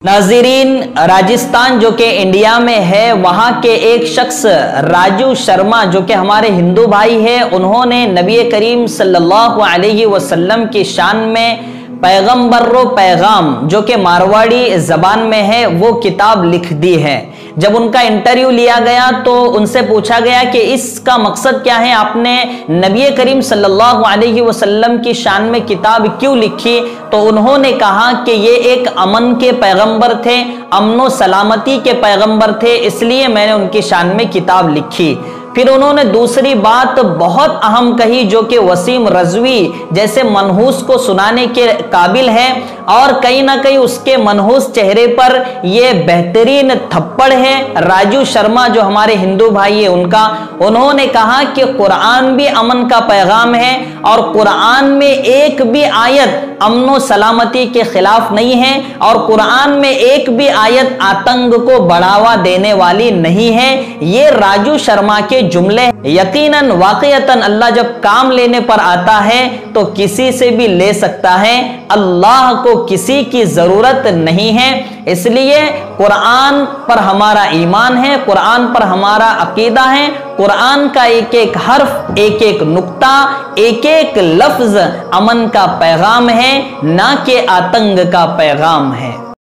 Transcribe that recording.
नाज़रीन, राजस्थान जो कि इंडिया में है, वहाँ के एक शख्स राजू शर्मा जो कि हमारे हिंदू भाई है, उन्होंने नबी करीम सल्लल्लाहु अलैहि वसल्लम की शान में पैगम्बर्रो पैगाम जो कि मारवाड़ी ज़बान में है वो किताब लिख दी है। जब उनका इंटरव्यू लिया गया तो उनसे पूछा गया कि इसका मकसद क्या है, आपने नबी करीम सल्लल्लाहु अलैहि वसल्लम की शान में किताब क्यों लिखी? तो उन्होंने कहा कि ये एक अमन के पैगंबर थे, अमनो सलामती के पैगंबर थे, इसलिए मैंने उनकी शान में किताब लिखी। फिर उन्होंने दूसरी बात बहुत अहम कही जो कि वसीम रज़वी जैसे मनहूस को सुनाने के काबिल है, और कहीं ना कहीं उसके मनहूस चेहरे पर ये बेहतरीन थप्पड़ है। राजू शर्मा जो हमारे हिंदू भाई है उनका, उन्होंने कहा कि कुरान भी अमन का पैगाम है और कुरान में एक भी आयत अमनो सलामती के खिलाफ नहीं है, और कुरान में एक भी आयत आतंक को बढ़ावा देने वाली नहीं है। ये राजू शर्मा के जुमले। यकीनन वाक़यतन अल्लाह जब काम लेने पर आता है तो किसी से भी ले सकता है, अल्लाह को किसी की जरूरत नहीं है। इसलिए कुरान पर हमारा ईमान है, कुरान पर हमारा अकीदा है, कुरान का एक एक हर्फ, एक एक नुक्ता, एक एक लफ्ज अमन का पैगाम है, ना कि आतंक का पैगाम है।